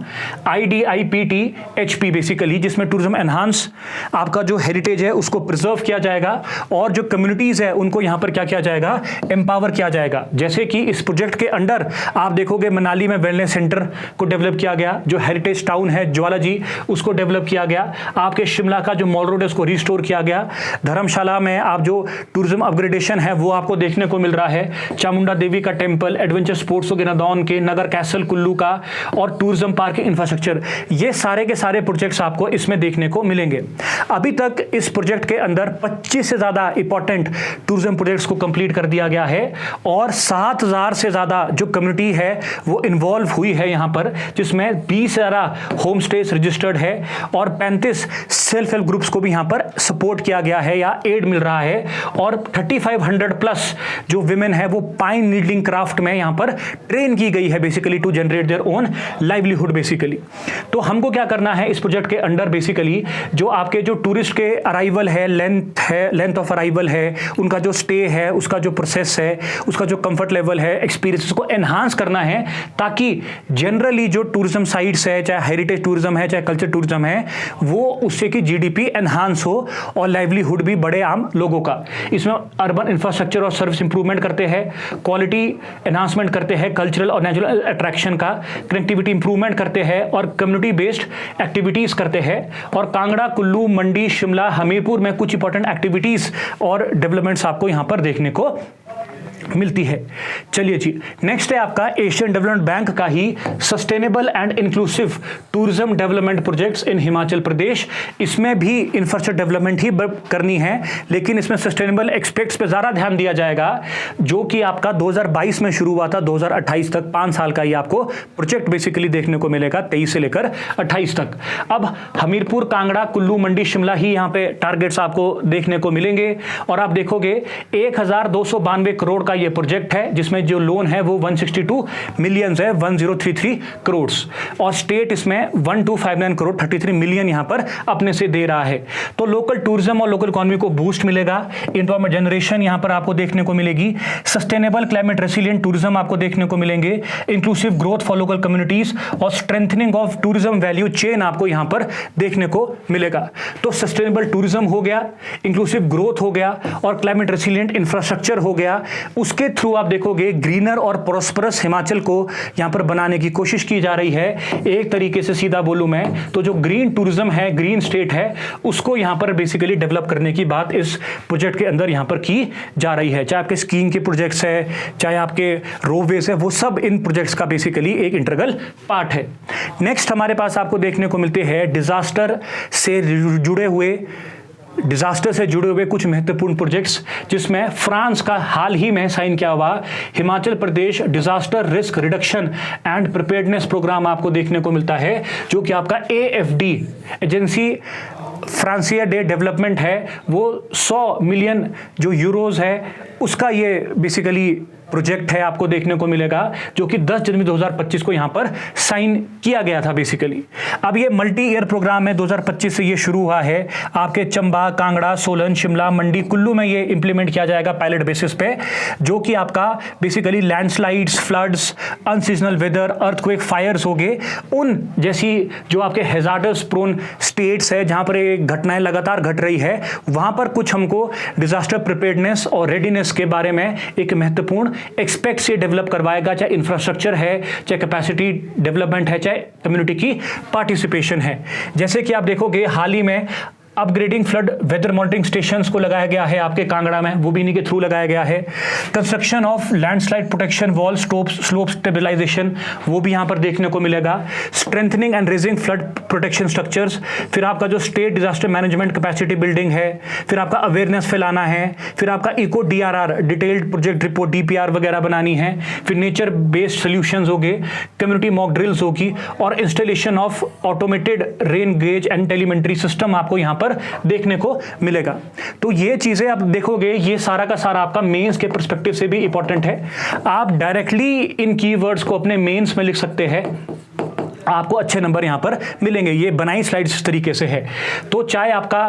IDIPT HP basically, जिसमें टूरिज्म एनहांस, आपका जो हेरिटेज है उसको प्रिजर्व किया जाएगा और जो कम्युनिटीज है उनको यहां पर क्या किया जाएगा, एम्पावर किया जाएगा। जैसे कि इस प्रोजेक्ट के अंडर आप देखोगे मनाली में वेलनेस सेंटर को डेवलप किया गया, जो हेरिटेज टाउन है ज्वालाजी उसको डेवलप किया गया, आपके शिमला का जो मॉल रोड है उसको रिस्टोर किया गया, धर्मशाला में आप जो टूरिज्म अपग्रेडेशन है वो आपको देखने को मिल रहा है, चामुंडा देवी का टेंपल, एडवेंचर स्पोर्ट्स वगैरह नदौन के, नगर कैसल कुल्लू का, और टूरिज्म पार्क इंफ्रास्ट्रक्चर, ये सारे के सारे प्रोजेक्ट्स आपको इसमें देखने को मिलेंगे। अभी तक इस प्रोजेक्ट के अंदर 25 से ज्यादा इंपॉर्टेंट टूरिज्म प्रोजेक्ट्स को कंप्लीट कर दिया गया है और 7,000 से ज्यादा जो कम्युनिटी है वो इन्वॉल्व हुई है यहां पर, जिसमें 20 से ज्यादा होम स्टेज रजिस्टर्ड है और 35 सेल्फ हेल्प ग्रुप्स को भी यहां पर सपोर्ट किया गया है या एड मिल रहा है, और 3500 प्लस जो विमेन है वो पाइन नीडलिंग क्राफ्ट में यहां पर ट्रेन की गई है basically to generate their own livelihood basically. तो हमको क्या करना है इस प्रोजेक्ट के अंडर, बेसिकली जो आपके जो टूरिस्ट के अराइवल है, लेंथ ऑफ अराइवल है, उनका जो स्टे है, उसका जो प्रोसेस है, उसका जो कंफर्ट लेवल है, एक्सपीरियंस को एनहांस करना है, ताकि जनरली जो टूरिज्म साइट्स है, चाहे हेरिटेज टूरिज्म है, चाहे कल्चर टूरिज्म है, वो उससे कि जीडीपी एनहांस हो और लाइवलीहुड भी बढ़े आम लोगों का। इसमें अर्बन इंफ्रास्ट्रक्चर और सर्विस इंप्रूवमेंट करते हैं, क्वालिटी एनहांसमेंट करते हैं, कल्चरल और नेचुरल अट्रैक्शन का, कनेक्टिविटी इंप्रूवमेंट करते हैं और कम्युनिटी बेस्ड एक्टिविटीज करते हैं। और कांगड़ा, कुल्लू, मंडी, शिमला, हमीरपुर में कुछ इंपॉर्टेंट एक्टिविटीज और डेवलपमेंट्स आपको यहां पर देखने को मिलती है। चलिए जी, नेक्स्ट है आपका एशियन डेवलपमेंट बैंक का ही sustainable and inclusive tourism development projects in Himachal Pradesh. इसमें भी इंफ्रास्ट्रक्चर डेवलपमेंट ही करनी है, लेकिन इसमें सस्टेनेबल एक्सपेक्ट्स पे ज्यादा ध्यान दिया जाएगा, जो कि आपका 2022 में शुरू हुआ था, 2028 तक 5 साल का ये आपको प्रोजेक्ट बेसिकली देखने को मिलेगा, 23 से लेकर 28 तक। अब हमीरपुर, कांगड़ा, कुल्लू, मंडी, शिमला ही यहाँ पे टारगेट्स आपको देखने को मिलेंगे। और आप देखोगे 1292 करोड़ का ये प्रोजेक्ट है, जिसमें जो लोन है वो 162 मिलियन है, 1033 करोड़, और स्टेट इसमें 1259 करोड़ 33 मिलियन यहां पर अपने से दे रहा है। तो लोकल टूरिज्म और लोकल इकोनॉमी को बूस्ट मिलेगा, एम्प्लॉयमेंट जनरेशन यहां पर आपको देखने को मिलेगी, सस्टेनेबल क्लाइमेट रेसिलिएंट टूरिज्म आपको देखने को मिलेंगे, inclusive growth for local communities और strengthening of tourism value chain आपको यहां पर देखने को मिलेगा। तो सस्टेनेबल टूरिज्म हो गया, इंक्लूसिव ग्रोथ हो गया और क्लाइमेट रेसिलिएंट इंफ्रास्ट्रक्चर हो गया। उसके थ्रू आप देखोगे ग्रीनर और प्रोस्परस हिमाचल को यहां पर बनाने की कोशिश की जा रही है। एक तरीके से सीधा बोलूं मैं तो जो ग्रीन टूरिज्म है, ग्रीन स्टेट है, उसको यहां पर बेसिकली डेवलप करने की बात इस प्रोजेक्ट के अंदर यहां पर की जा रही है। चाहे आपके स्कीइंग के प्रोजेक्ट्स है, चाहे आपके रोपवेज है, वो सब इन प्रोजेक्ट्स का बेसिकली एक इंटीग्रल पार्ट है। नेक्स्ट हमारे पास आपको देखने को मिलते हैं डिजास्टर से जुड़े हुए कुछ महत्वपूर्ण प्रोजेक्ट्स, जिसमें फ्रांस का हाल ही में साइन किया हुआ Himachal Pradesh disaster risk reduction and preparedness programme आपको देखने को मिलता है, जो कि आपका AFD एजेंसी फ्रांसिया डे डेवलपमेंट है, वो 100 मिलियन जो यूरोज है उसका ये बेसिकली प्रोजेक्ट है आपको देखने को मिलेगा, जो कि 10 जनवरी 2025 को यहां पर साइन किया गया था बेसिकली। अब ये मल्टी ईयर प्रोग्राम है, 2025 से ये शुरू हुआ है। आपके चंबा, कांगड़ा, सोलन, शिमला, मंडी, कुल्लू में ये इंप्लीमेंट किया जाएगा पायलट बेसिस पे, जो कि आपका basically landslides, floods, unseasonal weather, earthquake, fires हो गए, उन जैसी जो आपके हैजार्डस प्रोन स्टेट्स है जहां पर ये घटनाएं लगातार घट रही है, वहां पर कुछ हमको डिजास्टर प्रिपेयर्डनेस और रेडीनेस के बारे में एक महत्वपूर्ण एक्सपेक्ट से डेवलप करवाएगा, चाहे इंफ्रास्ट्रक्चर है, चाहे कैपेसिटी डेवलपमेंट है, चाहे कम्युनिटी की पार्टिसिपेशन है। जैसे कि आप देखोगे हाल ही में upgrading flood weather monitoring stations को लगाया गया है आपके कांगड़ा में, वो भी इन्हीं के थ्रू लगाया गया है। Construction of landslide protection wall, slope stabilisation, वो भी यहां पर देखने को मिलेगा। Strengthening and raising flood protection structures, फिर आपका जो state disaster management capacity building है, फिर आपका अवेयरनेस फैलाना है, फिर आपका eco DRR detailed project report DPR वगैरह बनानी है, फिर नेचर बेस्ड सोल्यूशंस हो गए, कम्युनिटी मॉक ड्रिल्स होगी और installation of automated rain gauge and telemetry system आपको यहां पर देखने को मिलेगा। तो ये चीजें आप देखोगे, ये सारा का सारा आपका मेंस के पर्सपेक्टिव से भी इंपॉर्टेंट है। आप डायरेक्टली इन कीवर्ड्स को अपने मेंस में लिख सकते हैं, आपको अच्छे नंबर यहां पर मिलेंगे। ये बनाई स्लाइड्स इस तरीके से है। तो चाहे आपका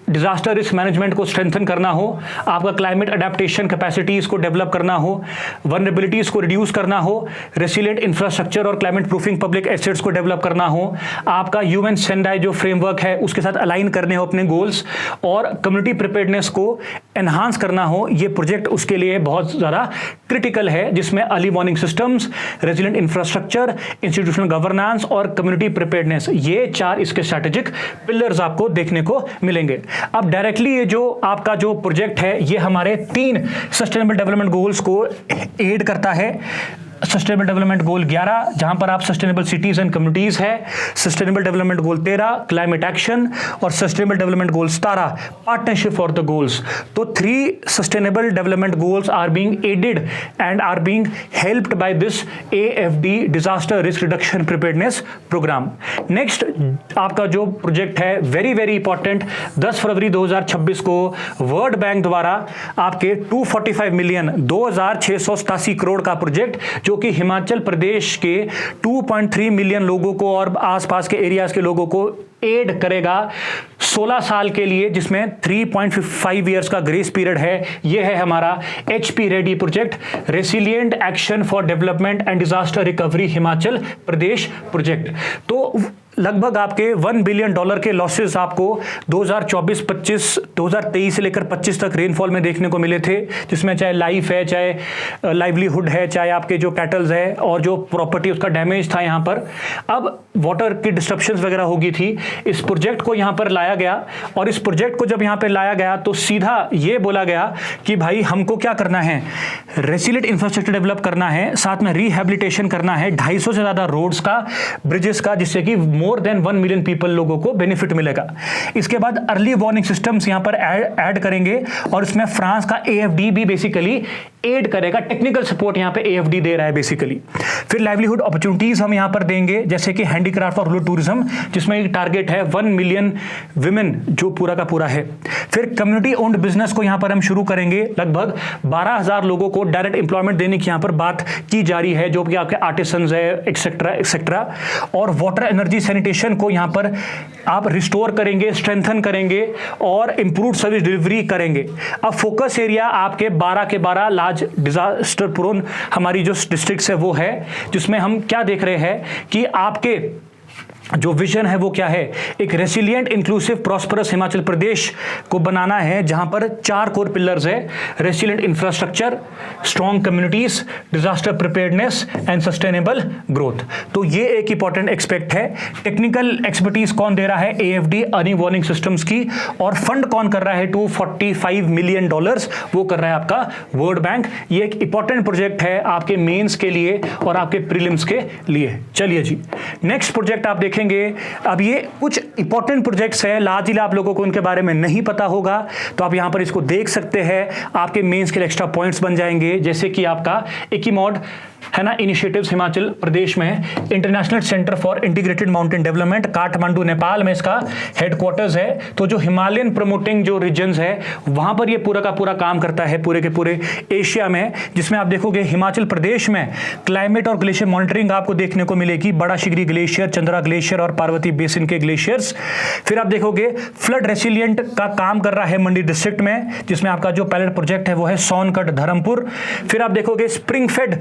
डिजास्टर रिस्क मैनेजमेंट को स्ट्रेंथन करना हो, आपका क्लाइमेट अडेप्टेशन कैपेसिटीज को डेवलप करना हो, वल्नरेबिलिटीज को रिड्यूस करना हो, रेसिलिएंट इंफ्रास्ट्रक्चर और क्लाइमेट प्रूफिंग पब्लिक एसेट्स को डेवलप करना हो, आपका UN सेंडाई जो फ्रेमवर्क है उसके साथ अलाइन करने हो अपने गोल्स, और कम्युनिटी प्रिपेयर्डनेस को एनहांस करना हो, ये प्रोजेक्ट उसके लिए बहुत ज़्यादा क्रिटिकल है, जिसमें early warning systems, resilient infrastructure, institutional governance और कम्युनिटी प्रिपेयर्डनेस, ये 4 इसके स्ट्रैटेजिक पिलर्स आपको देखने को मिलेंगे। अब डायरेक्टली ये जो आपका जो प्रोजेक्ट है, ये हमारे 3 सस्टेनेबल डेवलपमेंट गोल्स को एड करता है। सस्टेनेबल डेवलपमेंट गोल 11, जहां पर आप सस्टेनेबल सिटीज एंड कम्युनिटीज है, sustainable development goal 13 climate action, और sustainable development goal 17 partnership for the goals. तो 3 sustainable development goals are being added and are being helped by this AFD disaster risk reduction preparedness programme. Next आपका जो प्रोजेक्ट है वेरी वेरी इंपॉर्टेंट, 10 फरवरी 2026 को वर्ल्ड बैंक द्वारा आपके 245 मिलियन 2687 करोड़ का प्रोजेक्ट, जो कि हिमाचल प्रदेश के 2.3 मिलियन लोगों को और आसपास के एरियाज के लोगों को एड करेगा 16 साल के लिए, जिसमें 3.5 ईयर्स का ग्रेस पीरियड है। यह है हमारा HP ready project, resilient action for development and disaster recovery Himachal Pradesh project. तो लगभग आपके $1 बिलियन के लॉसेस आपको 2023 से लेकर 25 तक रेनफॉल में देखने को मिले थे, जिसमें चाहे लाइफ है, चाहे लाइवलीहुड है, चाहे आपके जो कैटल्स है और जो प्रॉपर्टी उसका डैमेज था यहाँ पर। अब वाटर की डिस्ट्रप्शंस वगैरह होगी थी, इस प्रोजेक्ट को यहाँ पर लाया गया, और इस प्रोजेक्ट को जब यहाँ पर लाया गया तो सीधा ये बोला गया कि भाई हमको क्या करना है, रेसिलिएंट इंफ्रास्ट्रक्चर डेवलप करना है, साथ में रिहैबिलिटेशन करना है 250 से ज़्यादा रोड्स का, ब्रिजेस का, जिससे कि मोर देन 1 मिलियन पीपल लोगों को बेनिफिट मिलेगा। इसके बाद अर्ली वार्निंग सिस्टम्स यहां पर ऐड करेंगे, और इसमें फ्रांस का AFD भी बेसिकली एड करेगा, टेक्निकल सपोर्ट यहां पे AFD दे रहा है बेसिकली। फिर लाइवलीहुड अपॉर्चुनिटीज हम यहां पर देंगे, जैसे कि हैंडीक्राफ्ट और रूरल टूरिज्म, जिसमें एक टारगेट है 1 मिलियन विमेन, जो पूरा का पूरा है। फिर कम्युनिटी ओन्ड बिजनेस को यहां पर हम शुरू करेंगे, लगभग 12,000 लोगों को डायरेक्ट एम्प्लॉयमेंट देने की यहां पर बात की जा रही है, जो कि आपके आर्टिसंस है, एक्सेट्रा एक्सेट्रा। और वाटर एनर्जी सैनिटेशन को यहां पर आप रिस्टोर करेंगे, स्ट्रेंथन करेंगे और इंप्रूव सर्विस डिलीवरी करेंगे। अब फोकस एरिया आपके 12 के 12 लार्ज डिजास्टर प्रोन हमारी जो डिस्ट्रिक्ट्स है वो है, जिसमें हम क्या देख रहे हैं कि आपके जो विजन है वो क्या है, एक resilient inclusive prosperous Himachal Pradesh को बनाना है, जहां पर 4 कोर पिलर्स है, resilient infrastructure, strong communities, disaster preparedness and sustainable growth. तो ये एक इंपॉर्टेंट एक्सपेक्ट है। टेक्निकल एक्सपर्टीज कौन दे रहा है, AFD अर्ली वार्निंग सिस्टम्स की, और फंड कौन कर रहा है, $245 मिलियन वो कर रहा है आपका वर्ल्ड बैंक। ये एक इंपॉर्टेंट प्रोजेक्ट है आपके मेंस के लिए और आपके प्रीलिम्स के लिए। चलिए जी, नेक्स्ट प्रोजेक्ट आप देखेंगे। अब ये कुछ इंपॉर्टेंट प्रोजेक्ट्स हैं, लार्जली आप लोगों को उनके बारे में नहीं पता होगा, तो आप यहां पर इसको देख सकते हैं, आपके मेंस के लिए एक्स्ट्रा पॉइंट्स बन जाएंगे। जैसे कि आपका इकीमॉड है ना, इनिशिएटिव्स हिमाचल प्रदेश में, international centre for integrated mountain development, Kathmandu Nepal में इसका हेडक्वार्टर्स है। तो जो हिमालयन प्रमोटिंग जो रीजन्स है वहां पर ये पूरा का पूरा काम करता है, पूरे के पूरे एशिया में, जिसमें आप देखोगे हिमाचल प्रदेश में क्लाइमेट और ग्लेशियर मॉनिटरिंग आपको देखने को मिलेगी, बड़ा शिगरी ग्लेशियर, चंद्रा ग्लेशियर और पार्वती बेसिन के ग्लेशियर्स। फिर आप देखोगे फ्लड रेसिलिएंट का काम कर रहा है मंडी डिस्ट्रिक्ट में, जिसमें आपका जो पायलट प्रोजेक्ट है वो है सोनकट धर्मपुर। फिर आप देखोगे स्प्रिंग फेड,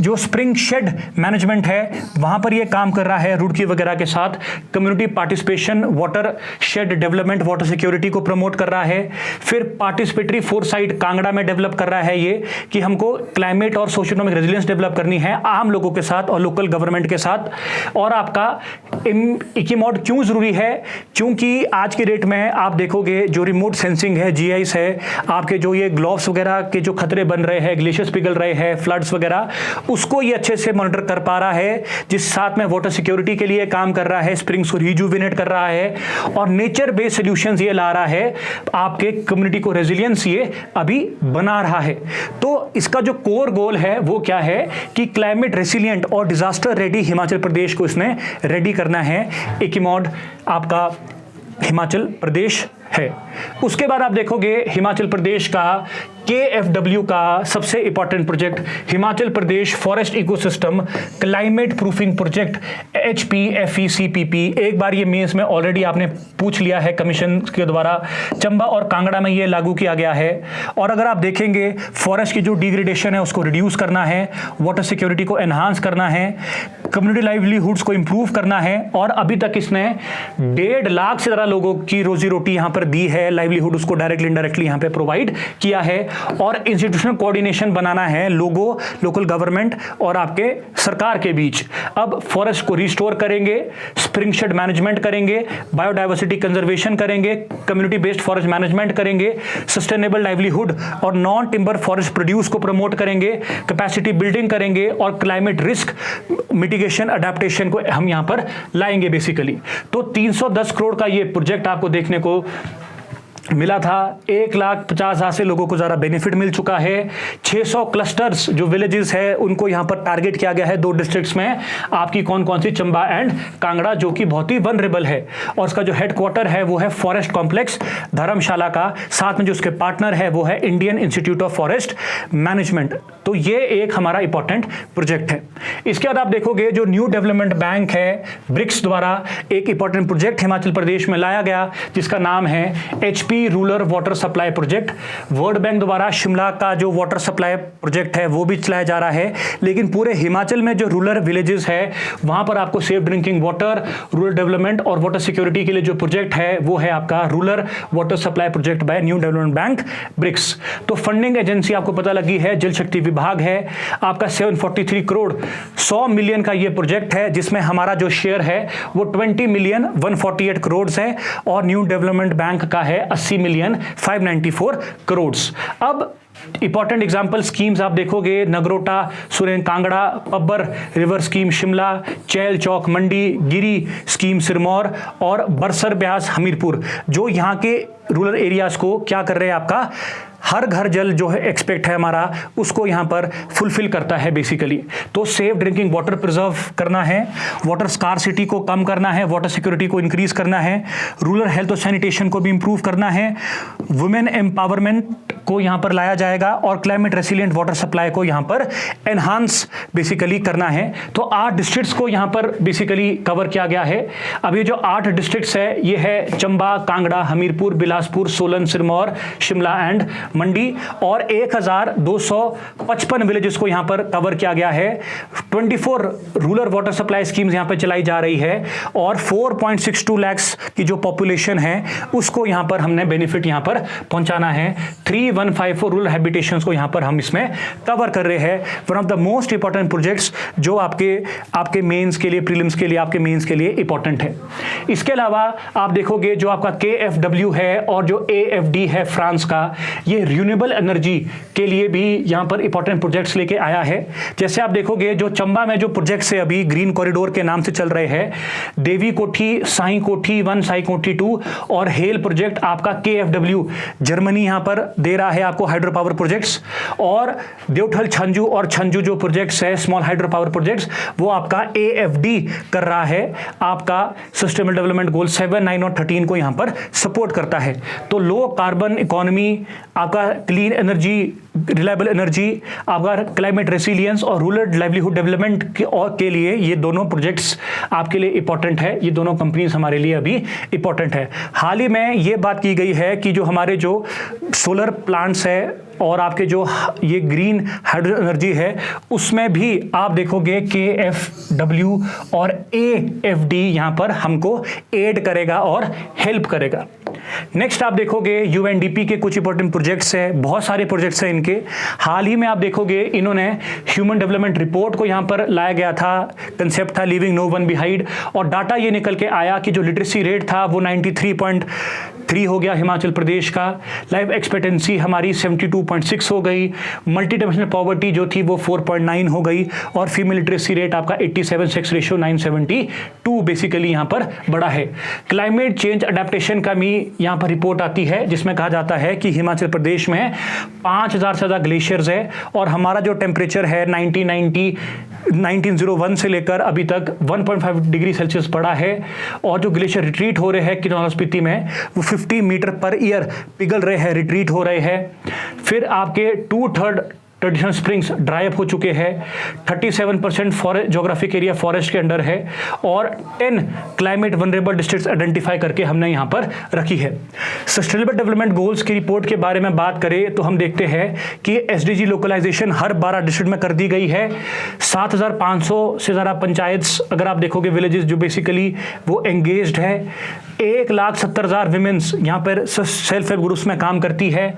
जो स्प्रिंग शेड मैनेजमेंट है, वहां पर ये काम कर रहा है रुड़की वगैरह के साथ। Community participation, water shade development, water security को प्रमोट कर रहा है। फिर पार्टिसिपेटरी फोरसाइट कांगड़ा में डेवलप कर रहा है ये, कि हमको क्लाइमेट और सोशल इकोनॉमिक रेजिलियंस डेवलप करनी है आम लोगों के साथ और लोकल गवर्नमेंट के साथ। और आपका इकीमॉड क्यों जरूरी है, क्योंकि आज के डेट में आप देखोगे जो रिमोट सेंसिंग है, GIS है, आपके जो ये ग्लोव्स वगैरह के जो खतरे बन रहे हैं, ग्लेशियर्स पिघल रहे हैं, फ्लड्स वगैरह, उसको ये अच्छे से मॉनिटर कर पा रहा है, जिस साथ में वाटर सिक्योरिटी के लिए काम कर रहा है, स्प्रिंग्स को रिजुविनेट कर रहा है, और नेचर बेस्ड सॉल्यूशंस ये ला रहा है, आपके कम्युनिटी को रेजिलियंस ये अभी बना रहा है। तो इसका जो कोर गोल है वो क्या है कि क्लाइमेट रेसिलिएंट और डिजास्टर रेडी हिमाचल प्रदेश को इसने रेडी करना है। इकीमॉड आपका हिमाचल प्रदेश है। उसके बाद आप देखोगे हिमाचल प्रदेश का KFW का सबसे important project, Himachal Pradesh forest ecosystem climate proofing project, HPFECPP। एक बार ये मेंस में ऑलरेडी आपने पूछ लिया है कमीशन के द्वारा, चंबा और कांगड़ा में ये लागू किया गया है। और अगर आप देखेंगे फॉरेस्ट की जो डिग्रेडेशन है उसको रिड्यूस करना है, वाटर सिक्योरिटी को एनहांस करना है, कम्युनिटी लाइवलीहुड्स को इंप्रूव करना है, और अभी तक इसने 1.5 लाख से ज़्यादा लोगों की रोजी रोटी यहाँ पर दी है, लाइवलीहुड उसको डायरेक्टली इनडायरेक्टली यहाँ पे प्रोवाइड किया है। और इंस्टीट्यूशनल कोऑर्डिनेशन बनाना है लोकल गवर्नमेंट और आपके सरकार के बीच। अब फॉरेस्ट को रिस्टोर करेंगे, स्प्रिंग शेड मैनेजमेंट करेंगे, बायोडाइवर्सिटी कंजर्वेशन करेंगे, कम्युनिटी बेस्ड फॉरेस्ट मैनेजमेंट करेंगे, सस्टेनेबल लाइवलीहुड और नॉन टिम्बर फॉरेस्ट प्रोड्यूस को प्रमोट करेंगे, कैपेसिटी बिल्डिंग करेंगे, और क्लाइमेट रिस्क मिटिगेशन अडेप्टेशन को हम यहां पर लाएंगे बेसिकली। तो 310 करोड़ का ये प्रोजेक्ट आपको देखने को मिला था, 1,50,000 से लोगों को ज़्यादा बेनिफिट मिल चुका है। 600 क्लस्टर्स जो विलेजेस है उनको यहाँ पर टारगेट किया गया है 2 डिस्ट्रिक्ट्स में, आपकी कौन कौन सी, चंबा एंड कांगड़ा, जो कि बहुत ही वनरेबल है। और उसका जो हेडक्वार्टर है वो है फॉरेस्ट कॉम्प्लेक्स धर्मशाला का, साथ में जो उसके पार्टनर है वो है Indian institute of forest management. तो ये एक हमारा इंपॉर्टेंट प्रोजेक्ट है। इसके बाद आप देखोगे जो न्यू डेवलपमेंट बैंक है, ब्रिक्स द्वारा एक इंपॉर्टेंट प्रोजेक्ट हिमाचल प्रदेश में लाया गया जिसका नाम है HP rural water supply project. World bank द्वारा शिमला का जो वाटर सप्लाई प्रोजेक्ट है वो भी चलाया जा रहा है, लेकिन पूरे हिमाचल में जो रूरल विलेजेस है वहां पर आपको safe drinking water, rural development और वाटर सिक्योरिटी के लिए जो प्रोजेक्ट है वो है आपका rural water supply project by new development bank BRICS. तो फंडिंग एजेंसी आपको पता लगी है जल शक्ति विभाग है, आपका 743 करोड़ 100 मिलियन का ये प्रोजेक्ट है, जिसमें हमारा जो शेयर है वो 20 मिलियन 148 करोड़ है और न्यू डेवलपमेंट बैंक का है 80 मिलियन 594 करोड़। अब इंपॉर्टेंट एग्जाम्पल स्कीम्स आप देखोगे, नगरोटा सुरेन कांगड़ा, पब्बर रिवर स्कीम शिमला, चैल चौक मंडी, गिरी स्कीम सिरमौर और बरसर ब्यास हमीरपुर, जो यहाँ के रूरल एरियाज को क्या कर रहे हैं, आपका हर घर जल जो है एक्सपेक्ट है हमारा उसको यहाँ पर फुलफिल करता है बेसिकली। तो सेफ ड्रिंकिंग वाटर प्रिजर्व करना है, वाटर स्कार्सिटी को कम करना है, वाटर सिक्योरिटी को इंक्रीज करना है, रूरल हेल्थ और सैनिटेशन को भी इंप्रूव करना है, वुमेन एम्पावरमेंट को यहाँ पर लाया जाएगा और क्लाइमेट रेसिलिएंट वाटर सप्लाई को यहाँ पर एनहांस बेसिकली करना है। तो 8 डिस्ट्रिक्ट्स को यहाँ पर बेसिकली कवर किया गया है। अब ये जो 8 डिस्ट्रिक्ट्स है ये है चंबा, कांगड़ा, हमीरपुर, बिलासपुर, सोलन, सिरमौर, शिमला एंड मंडी, और 1255 विलेजेस को यहाँ पर कवर किया गया है। 24 रूरल वाटर सप्लाई स्कीम्स यहाँ पर चलाई जा रही है और 4.62 लाख की जो पॉपुलेशन है उसको यहाँ पर हमने बेनिफिट यहाँ पर पहुंचाना है। 3154 रूरल हैबिटेशंस को यहाँ पर हम इसमें कवर कर रहे हैं। One of the most important projects जो आपके मेंस के लिए, प्रीलिम्स के लिए, आपके मेंस के लिए इंपॉर्टेंट है। इसके अलावा आप देखोगे जो आपका KFW है और जो AFD है फ्रांस का, ये रिन्यूएबल एनर्जी के लिए भी यहाँ पर इंपॉर्टेंट प्रोजेक्ट्स लेके आया है। जैसे आप देखोगे जो चंबा में जो प्रोजेक्ट्स है अभी ग्रीन कॉरिडोर के नाम से चल रहे हैं, देवी कोठी, साई कोठी 1, साई कोठी 2 और हेल प्रोजेक्ट आपका KFW जर्मनी यहाँ पर दे रहा है आपको हाइड्रो पावर प्रोजेक्ट्स, और देवठल छंजू और छंजू जो प्रोजेक्ट्स है स्मॉल हाइड्रो पावर प्रोजेक्ट्स वो आपका AFD कर रहा है, आपका सस्टेनेबल डेवलपमेंट गोल 7, 9 और 13 को यहाँ पर सपोर्ट करता है। तो लो कार्बन इकोनॉमी, आपका क्लीन एनर्जी, रिलायबल एनर्जी, आपका क्लाइमेट रेसिलियंस और रूरल लाइवलीहुड डेवलपमेंट के लिए ये दोनों प्रोजेक्ट्स आपके लिए इंपॉर्टेंट है। ये दोनों कंपनीज हमारे लिए अभी इंपॉर्टेंट है। हाल ही में ये बात की गई है कि जो हमारे जो सोलर प्लांट्स है और आपके जो ये ग्रीन हाइड्रोजन एनर्जी है उसमें भी आप देखोगे KFW और AFD यहाँ पर हमको एड करेगा और हेल्प करेगा। नेक्स्ट आप देखोगे UNDP के कुछ इंपॉर्टेंट प्रोजेक्ट्स है, बहुत सारे प्रोजेक्ट्स हैं इनके। हाल ही में आप देखोगे इन्होंने ह्यूमन डेवलपमेंट रिपोर्ट को यहाँ पर लाया गया था, कंसेप्ट था लिविंग नो वन बिहाइंड, और डाटा ये निकल के आया कि जो लिटरेसी रेट था वो 93.3 हो गया हिमाचल प्रदेश का, लाइफ एक्सपेक्टेंसी हमारी 72.6 हो गई, मल्टी डायमेंशनल पॉवर्टी जो थी वो 4.9 हो गई, और फीमेल लिटरेसी रेट आपका 87, सेक्स रेशियो 972 बेसिकली यहाँ पर बड़ा है। क्लाइमेट चेंज अडेप्टेशन का भी यहाँ पर रिपोर्ट आती है जिसमें कहा जाता है कि हिमाचल प्रदेश में 5000 से ज़्यादा ग्लेशियर्स है और हमारा जो टेम्परेचर है 1901 से लेकर अभी तक 1.5 डिग्री सेल्सियस बढ़ा है, और जो ग्लेशियर रिट्रीट हो रहे हैं किन्नौर स्पीति में वो 50 मीटर पर ईयर पिघल रहे हैं, रिट्रीट हो रहे हैं। फिर आपके 2/3 ट्रेडिशनल स्प्रिंग्स ड्राई अप हो चुके हैं, 37% फॉरेस्ट जोग्राफिक एरिया फॉरेस्ट के अंडर है, और 10 क्लाइमेट वनरेबल डिस्ट्रिक्ट्स आइडेंटिफाई करके हमने यहाँ पर रखी है। सस्टेनेबल डेवलपमेंट गोल्स की रिपोर्ट के बारे में बात करें तो हम देखते हैं कि SDG लोकलाइजेशन हर 12 डिस्ट्रिक्ट में कर दी गई है। 7500 से ज़्यादा पंचायत अगर आप देखोगे विलेजेस जो बेसिकली वो एंगेज्ड है, 1,70,000 विमेंस यहाँ पर सेल्फ हेल्प ग्रुप्स में काम करती है,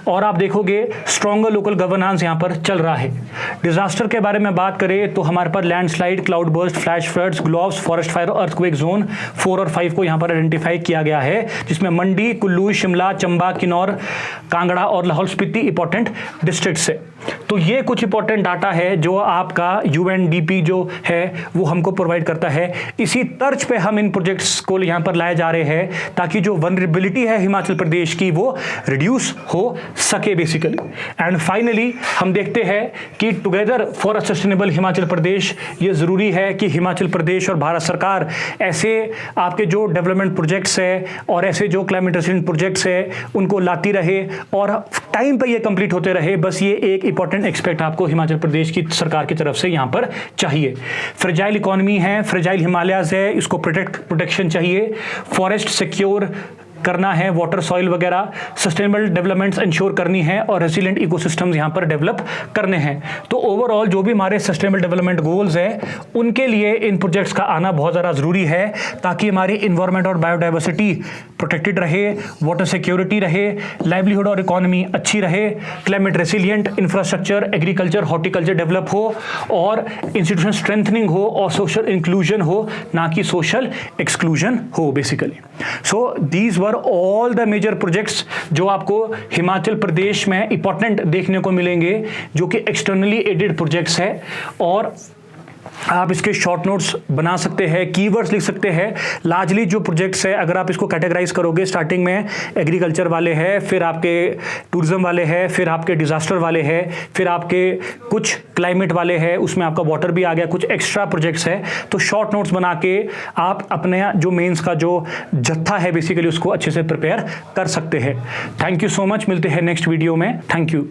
और आप देखोगे स्ट्रॉन्गर लोकल गवर्नेंस यहाँ पर चल रहा है। डिजास्टर के बारे में बात करें तो हमारे पास landslide, cloud burst, flash floods, GLOFs, forest fire, earthquake zone 4 और 5 को यहाँ पर आइडेंटिफाई किया गया है, जिसमें मंडी, कुल्लू, शिमला, चंबा, किन्नौर, कांगड़ा और लाहौल स्पीति इंपॉर्टेंट डिस्ट्रिक्ट्स है। तो ये कुछ इंपॉर्टेंट डाटा है जो आपका यूएनडीपी जो है वो हमको प्रोवाइड करता है। इसी तर्ज पे हम इन प्रोजेक्ट्स को यहाँ पर लाए जा रहे हैं ताकि जो वनरेबिलिटी है हिमाचल प्रदेश की वो रिड्यूस हो सके बेसिकली। एंड फाइनली हम देखते हैं कि together for a sustainable Himachal Pradesh, ये ज़रूरी है कि हिमाचल प्रदेश और भारत सरकार ऐसे आपके जो डेवलपमेंट प्रोजेक्ट्स है और ऐसे जो क्लाइमेट रेसिलिएंट प्रोजेक्ट्स है उनको लाती रहे और टाइम पे ये कंप्लीट होते रहे। बस ये एक इंपॉर्टेंट एक्सपेक्ट आपको हिमाचल प्रदेश की सरकार की तरफ से यहाँ पर चाहिए। फ्रेजाइल इकोनॉमी है, फ्रेजाइल हिमालयाज है, इसको प्रोटेक्शन चाहिए, फॉरेस्ट सिक्योर करना है, वाटर सॉइल वगैरह सस्टेनेबल डेवलपमेंट्स इंश्योर करनी है और रेसिलिएंट इकोसिस्टम्स यहाँ पर डेवलप करने हैं। तो ओवरऑल जो भी हमारे सस्टेनेबल डेवलपमेंट गोल्स है उनके लिए इन प्रोजेक्ट्स का आना बहुत ज़्यादा ज़रूरी है ताकि हमारी इन्वायरमेंट और बायोडाइवर्सिटी प्रोटेक्टेड रहे, वाटर सिक्योरिटी रहे, लाइवलीहुड और इकोनॉमी अच्छी रहे, climate resilient infrastructure, agriculture, horticulture develop हो और इंस्टीट्यूशन स्ट्रेंथनिंग हो और सोशल इंक्लूजन हो, ना कि सोशल एक्सक्लूजन हो basically. So these were all the major projects जो आपको हिमाचल प्रदेश में इंपॉर्टेंट देखने को मिलेंगे, जो कि एक्सटर्नली एडेड प्रोजेक्ट्स है और आप इसके शॉर्ट नोट्स बना सकते हैं, कीवर्ड्स लिख सकते हैं। लार्जली जो प्रोजेक्ट्स है अगर आप इसको कैटेगराइज करोगे, स्टार्टिंग में एग्रीकल्चर वाले हैं, फिर आपके टूरिज्म वाले हैं, फिर आपके डिजास्टर वाले हैं, फिर आपके कुछ क्लाइमेट वाले हैं, उसमें आपका वाटर भी आ गया, कुछ एक्स्ट्रा प्रोजेक्ट्स है। तो शॉर्ट नोट्स बना के आप अपने जो मेंस का जो जत्था है बेसिकली उसको अच्छे से प्रिपेयर कर सकते हैं। थैंक यू सो मच, मिलते हैं नेक्स्ट वीडियो में। Thank you.